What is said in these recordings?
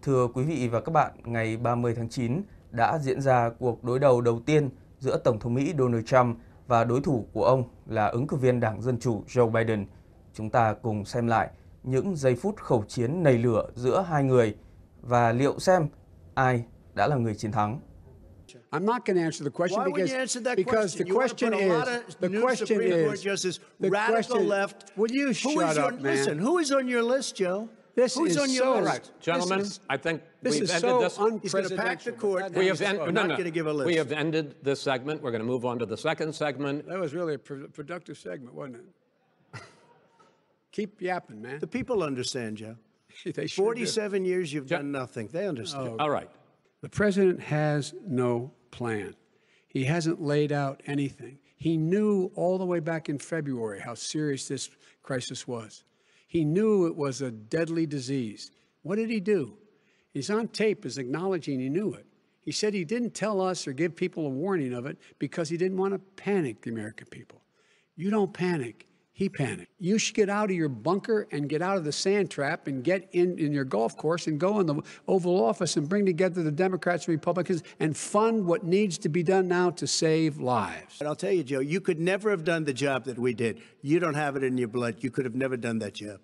Thưa quý vị và các bạn, ngày 30 tháng 9 đã diễn ra cuộc đối đầu đầu tiên giữa Tổng thống Mỹ Donald Trump và đối thủ của ông là ứng cử viên Đảng Dân Chủ Joe Biden. Chúng ta cùng xem lại những giây phút khẩu chiến nảy lửa giữa hai người và liệu xem ai đã là người chiến thắng. I'm not going to answer the question because the question is radical left. Will you shut up, man? Listen, who is on your list, Joe? This Who's is on your so list? right. Gentlemen, I think This we've is ended so this. He's going to pack the court. We're not going to give a list. We have ended this segment. We're going to move on to the second segment. That was really a productive segment, wasn't it? Keep yapping, man. The people understand, Joe. They sure 47 years you've done nothing. They understand. All right. The president has no plan. He hasn't laid out anything. He knew all the way back in February how serious this crisis was. He knew it was a deadly disease. What did he do? He's on tape as acknowledging he knew it. He said he didn't tell us or give people a warning of it because he didn't want to panic the American people. You don't panic. He panicked. You should get out of your bunker and get out of the sand trap and get in your golf course and go in the Oval Office and bring together the Democrats and Republicans and fund what needs to be done now to save lives. And I'll tell you, Joe, you could never have done the job that we did. You don't have it in your blood. You could have never done that job.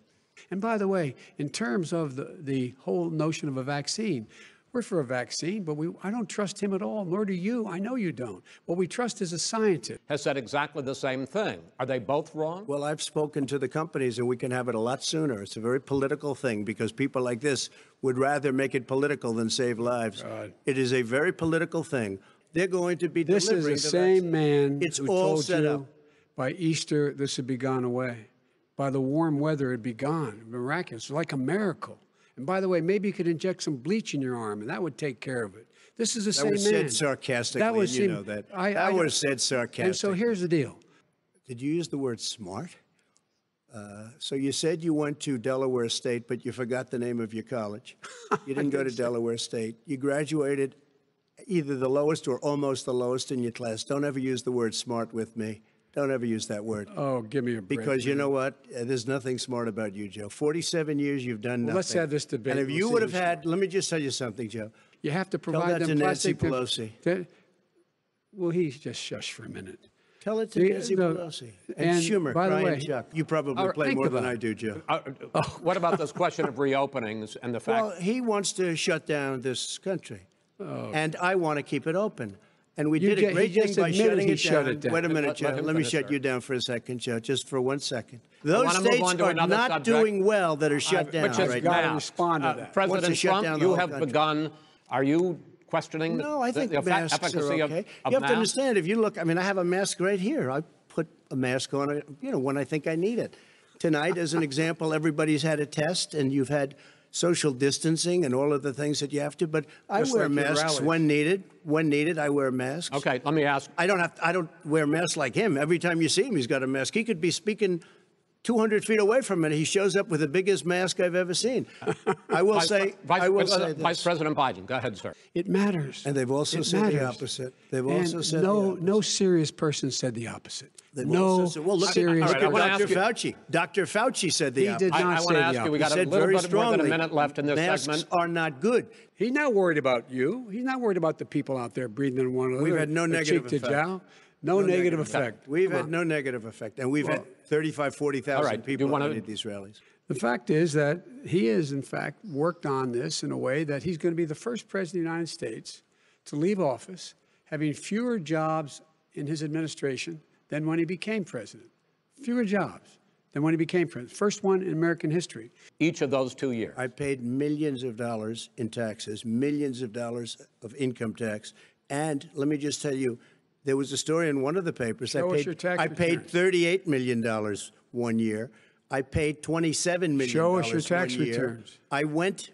And by the way, in terms of the whole notion of a vaccine, we're for a vaccine, but I don't trust him at all, nor do you. I know you don't. What we trust is a scientist. Has said exactly the same thing. Are they both wrong? Well, I've spoken to the companies, and we can have it a lot sooner. It's a very political thing because people like this would rather make it political than save lives. God. It is a very political thing. They're going to be This delivering is the same man It's who all told set you up. by Easter this would be gone away. By the warm weather, it'd be gone. Miraculous, like a miracle. And by the way, maybe you could inject some bleach in your arm, and that would take care of it. This is the same man. That was said sarcastically, and you know that. That was said sarcastically. And so here's the deal. Did you use the word smart? So you said you went to Delaware State, but you forgot the name of your college. You didn't go to Delaware State. You graduated either the lowest or almost the lowest in your class. Don't ever use the word smart with me. Don't ever use that word. Oh, give me a break. Because you know what? There's nothing smart about you, Joe. 47 years, you've done nothing. Let's have this debate. And if you would have had, let me just tell you something, Joe. You have to Tell provide that them to Nancy plastic. Pelosi. Well, he's just shush for a minute. Tell it to Nancy Pelosi. And Schumer, by the Brian way, Chuck. You probably play more than I do, Joe. What about this question of reopenings and the fact? Well, he wants to shut down this country. And I want to keep it open. And we did a great thing by shutting it down. Wait a minute, Joe. Let me shut you down for a second, Joe, just for 1 second. Those states are not doing well that are shut down right got now. to respond to that. President Trump, you have begun. Are you questioning I think the masks efficacy are okay. of You have masks? to understand, if you look, I mean, I have a mask right here. I put a mask on, when I think I need it. Tonight, as an example, everybody's had a test, and you've had social distancing and all of the things that you have to, but I wear masks when needed. When needed, I wear masks. Okay, let me ask. I don't wear masks like him. Every time you see him, he's got a mask. He could be speaking 200 feet away from it. He shows up with the biggest mask I've ever seen. I will say this. Vice President Biden, go ahead, sir. It matters. And they've also said the opposite. They've also said no serious person said the opposite. Well, look serious. at Dr. Fauci. Dr. Fauci said the opposite. He did not say the opposite. I want to ask you, we got a said little very bit more than a strongly, minute left in this masks segment. are not good. He's not worried about you. He's not worried about the people out there breathing in one another. We've had no negative cheek to effect. jowl. No negative effect. We've had no negative effect. And we've had 35, 40,000 people at these rallies. The fact is that he has, in fact, worked on this in a way that he's going to be the first president of the United States to leave office having fewer jobs in his administration than when he became president. Fewer jobs than when he became president. First one in American history. Each of those 2 years. I paid millions of dollars in taxes, millions of dollars of income tax. And let me just tell you, there was a story in one of the papers. I paid $38 million 1 year. I paid $27 million. Show us your tax returns. I went.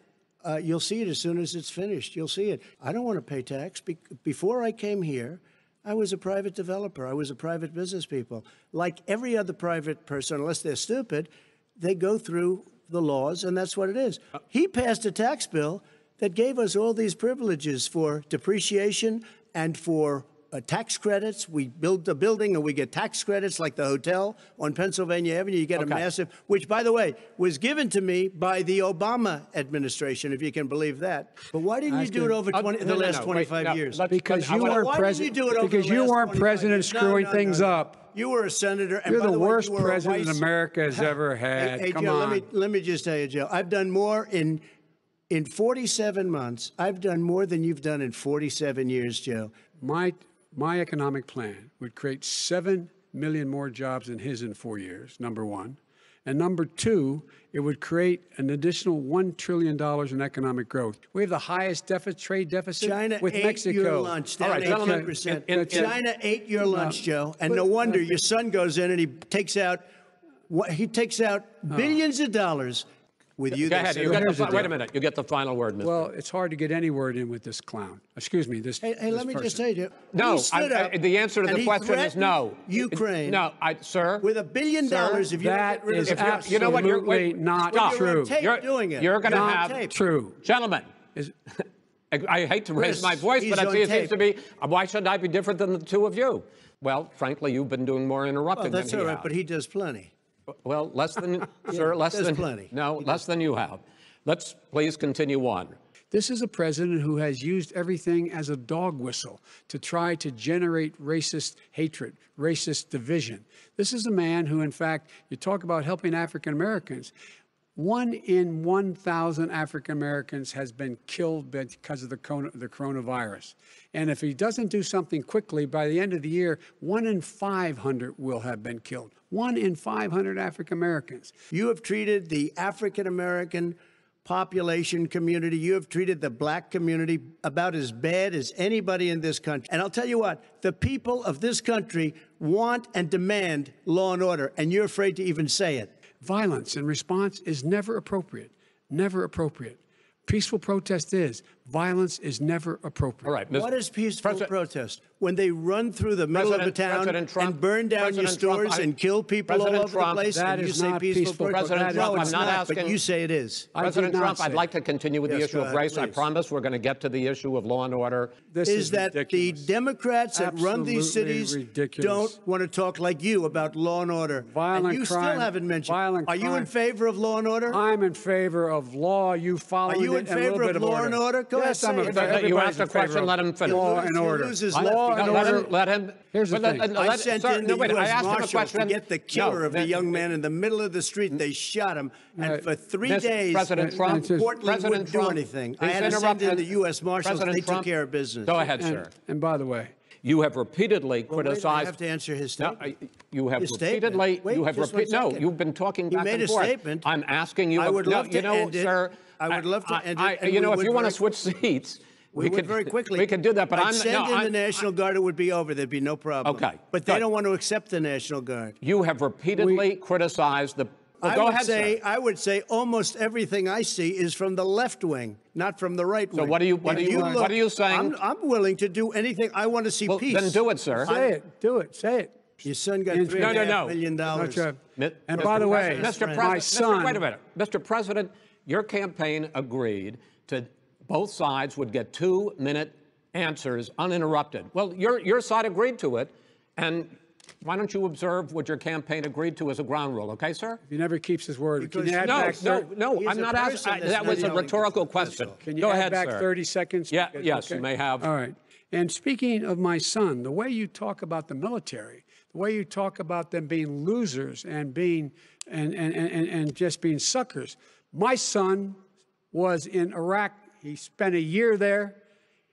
You'll see it as soon as it's finished. You'll see it. I don't want to pay tax. Before I came here, I was a private developer. I was a private business people. Like every other private person, unless they're stupid, they go through the laws, and that's what it is. He passed a tax bill that gave us all these privileges for depreciation and for tax credits. We build a building and we get tax credits like the hotel on Pennsylvania Avenue. You get a massive, which, by the way, was given to me by the Obama administration, if you can believe that. But why didn't you do it over the last 25 years? Because you weren't president. Because you weren't president screwing things up. You were a senator. And You're by the way, worst you were a president America has ever had. Hey, Come Joe, on. let me just tell you, Joe, I've done more in 47 months. I've done more than you've done in 47 years, Joe. My economic plan would create 7 million more jobs than his in 4 years, number one. And number two, it would create an additional $1 trillion in economic growth. We have the highest trade deficit China with ate Mexico. your lunch, down 18%. China ate your lunch, Joe. And no wonder your son goes in and he takes out billions of dollars with you. Go ahead. Wait a minute. You get the final word, Mr. Well, it's hard to get any word in with this clown. Excuse me. Hey, let me just tell you. No, the answer to the question is no. Ukraine. No, sir. With $1 billion, if you that get rid is of absolutely you know what, you're, not stop. true. You're doing it. You're going to Not have true. Gentlemen. I hate to raise my voice, but it seems to be, why should I be different than the two of you? Well, frankly, you've been doing more interrupting than he has. That's all right, but he does plenty. Well, less than, sir, less than. Plenty. No, less than you have. Let's please continue on. This is a president who has used everything as a dog whistle to try to generate racist hatred, racist division. This is a man who, in fact, you talk about helping African Americans. 1 in 1,000 African Americans has been killed because of the coronavirus. And if he doesn't do something quickly, by the end of the year, 1 in 500 will have been killed. 1 in 500 African Americans. You have treated the African American population community, you have treated the black community about as bad as anybody in this country. And I'll tell you what, the people of this country want and demand law and order, and you're afraid to even say it. Violence in response is never appropriate. Never appropriate. Peaceful protest is. Violence is never appropriate. All right. What is peaceful protest? When they run through the middle of a town and burn down your stores and kill people all over the place, that and you is say not peaceful protest? President Trump, No, it's I'm not not, asking. but you say it is. President Trump, I'd like to continue with the issue of race. I please. promise we're going to get to the issue of law and order. This Is that ridiculous. the Democrats that run these Absolutely cities ridiculous. don't want to talk like you about law and order. Violent and you crime, still haven't mentioned. violent Are you in crime. favor of law and order? I'm in favor of law. You follow it. Are you in favor of law and order? Go yes, ahead, I'm say in it. favor. You Everybody's asked a in favor question, of let him finish. Law and order. Law and order. Let him. Here's the thing. I sent in the I U.S. asked him a Marshals question. to get the killer No, of the young man in the middle of the street. They shot him, and for 3 days, President Trump, Portland wouldn't do anything. I had to send in the U.S. Marshals. They took care of business. Go ahead, sir. And by the way, You have repeatedly Well, wait, I criticized. have to answer his No, statement. you have His statement. repeatedly. Wait, You have just one repeated. No, second. you've been talking back made and a forth. statement. I'm asking you. I would love to you know, end it. sir. I would love to end it, and You know, we if would you want to very- switch seats, We would very quickly. We could do that, but I'd send in the I'm. National Guard. It would be over. There'd be no problem. Okay, But they good. don't want to accept the National Guard. You have repeatedly criticized the. Well, go ahead, sir. I would say almost everything I see is from the left wing, not from the right wing. So what are you? What If are you? look, What are you saying? I'm willing to do anything. I want to see Well, peace. then do it, sir. say it. Do it. Say it. Your son got No, $3.5 million. Not true. Mi- And Mr. by the way, President, my son. Wait a minute, Mr. President. Your campaign agreed to both sides would get 2-minute answers uninterrupted. Well, your side agreed to it, and why don't you observe what your campaign agreed to as a ground rule, okay, sir? He never keeps his word. Can Because you add No, back no, He's I'm a not person asking. that's That was a not yelling. rhetorical question. Can you Go add ahead, back sir. 30 seconds? Yeah, yes, you may have. All right. And speaking of my son, the way you talk about the military, the way you talk about them being losers and being and just being suckers. My son was in Iraq. He spent a year there.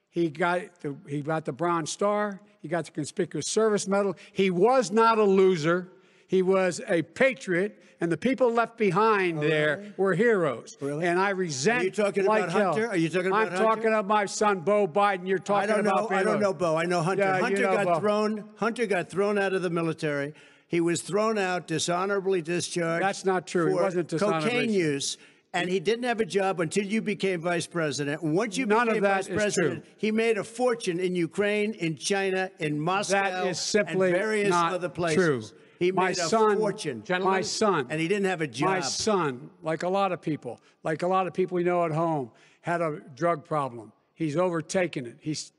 He got the Bronze Star. He got the Conspicuous Service Medal. He was not a loser. He was a patriot, and the people left behind there were heroes. Really? And I resent. Are you talking like about hell. Hunter? Are you talking about I'm Hunter? talking about my son, Bo Biden. You're talking about. I don't know Bo. I know Hunter. Yeah, Hunter you know got Bo. thrown. Hunter got thrown out of the military. He was thrown out, dishonorably discharged. That's not true. He For wasn't dishonorably. cocaine use. And he didn't have a job until you became vice president. And once you None became of that vice is president, true. he made a fortune in Ukraine, in China, in Moscow, That is simply and various not other places. true. He My made a son, fortune. My son, and he didn't have a job. My son, like a lot of people we know at home, had a drug problem. He's overtaken it. He's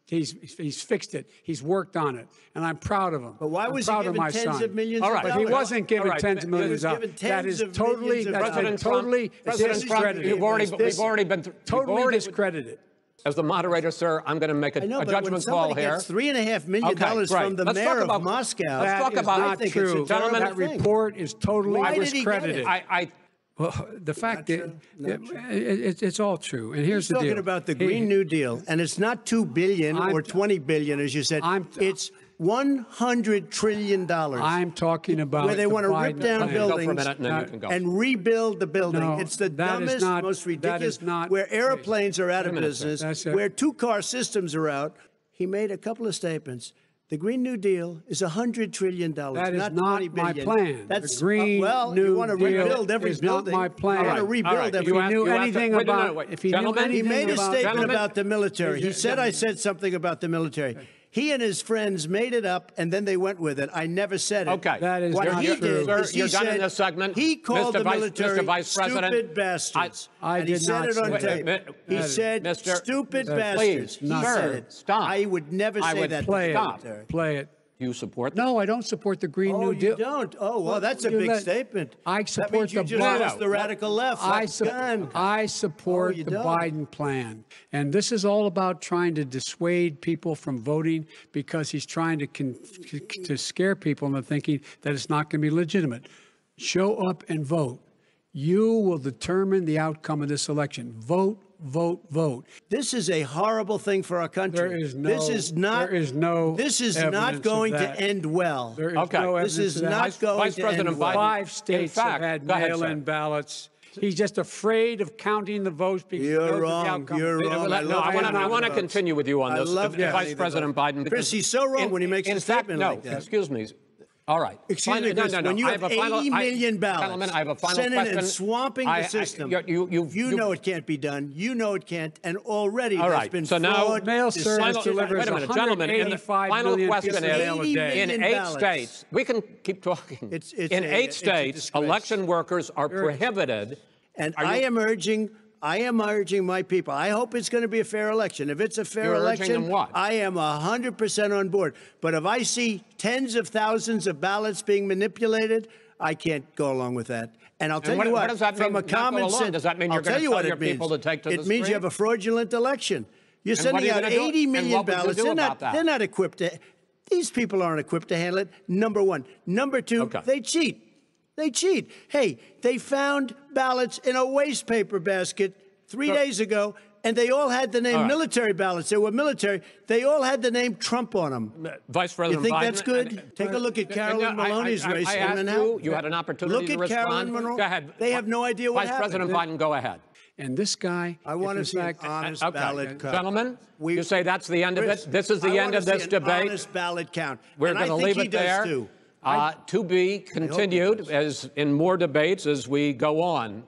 fixed it. He's worked on it, and I'm proud of him. But why was he I'm proud of given my tens son. of millions All of right. dollars? But he wasn't given All right. tens of He millions was of given dollars. That tens is of totally, millions of that's dollars. been totally President Trump, discredited. you've already been Totally discredited. As the moderator, sir, I'm going to make a I know, but when judgment call somebody here. gets $3.5 million Okay, great. from the Let's talk mayor about- of Moscow, let's talk That is about- not I think true. it's a terrible That thing. report is totally Why did he get discredited. it? Well, the fact that Not true. it's all true. And here's He's the deal. talking about the Green New Deal, and it's not $2 billion or $20 billion, as you said. It's $100 trillion. I'm talking about where they the want to rip Biden down plan. Go for a buildings minute, and then you can go. and rebuild the building. No, It's the that is dumbest, not- most that ridiculous. is not- where airplanes are out of minute, sir. business, That's it. where two-car systems are out. He made a couple of statements. The Green New Deal is $100 trillion, That is not not $20 my billion. plan. That's The Green well, New you want to Deal rebuild every is not building. my plan. You want to All right, rebuild all right. every If he building. knew You have to- anything wait, no, about, no, wait. if he knew Gentlemen, He anything made a about, statement Gentlemen. about the military. He said I said something about the military. He and his friends made it up, and then they went with it. I never said it. Okay. That is What not he true. did Sir, is he you're done in said this segment. he called Mr. the military Mr. Vice President, stupid bastards. I and he did said not it on say tape. that. He said Mr. stupid Please, bastards. He not said sir, it. stop. I would never I say would that to play the it. military. Play it. You support that? No, I don't support the Green Oh, New Deal. you don't? Oh, well, that's a You big let- statement. I that support means you the just Biden- lost the radical left. That's gone. I support Oh, you the don't? Biden plan. And this is all about trying to dissuade people from voting because he's trying to scare people into thinking that it's not going to be legitimate. Show up and vote. You will determine the outcome of this election. Vote, vote, vote. This is a horrible thing for our country. There is no- This is not. there is no This is evidence not of going to that. end well. There is Okay. no This evidence is of that. not going Vice to President end well. Biden. 5 states In fact, have had go ahead, sir. mail-in ballots. He's just afraid of counting the votes because he knows You're the wrong. outcome. You're No, wrong. I love want counting to votes. continue with you on I this, love counting Vice the President votes. Biden. Chris, because he's so wrong when he makes a statement no, like that. excuse me. All right. Excuse me, No, Chris, no, no. when you I have a final, 80 million ballots Gentlemen, I have a final sent in question. and swamping the system, you know it can't be done. You know it can't. And already All there's right. been So now- fraud. Mail deception. service delivers Wait a minute, gentlemen. And the 185 final million question pieces of is, mail a day. in million 8 ballots. states, we can keep talking. It's in a- 8 it's a states, disgrace. election workers are prohibited. And Are I you- am urging my people. I hope it's going to be a fair election. If it's a fair You're urging election, them what? I am 100% on board. But if I see tens of thousands of ballots being manipulated, I can't go along with that. And I'll tell what- you what, what does that from mean, a not go common along? sense, Does that mean you're I'll tell gonna you tell what your it means. people to take to It the means you street? have a fraudulent election. You're And what are sending you out gonna do? 80 And million what would you ballots. do They're about not. that? They're not equipped to. These people aren't equipped to handle it. Number one. Number two. Okay. They cheat. They cheat. Hey, they found ballots in a waste paper basket 3 days ago, and they all had the name All right. military ballots. They were military. They all had the name Trump on them. Vice You President think Biden. that's good? Take a look at Carolyn Maloney's race I in asked Manhattan. you had an opportunity Look to at respond. Carolyn Monroe. Go ahead. They have no idea what Vice happened. President Biden, go ahead. And this guy, I want to if see in an fact, honest Okay. ballot count. Gentlemen, We- you say that's the end of Chris, it? This is the I end wanna of this see an debate? honest ballot count. We're And I going to think leave he it does there. too. To be continued does. as in more debates as we go on.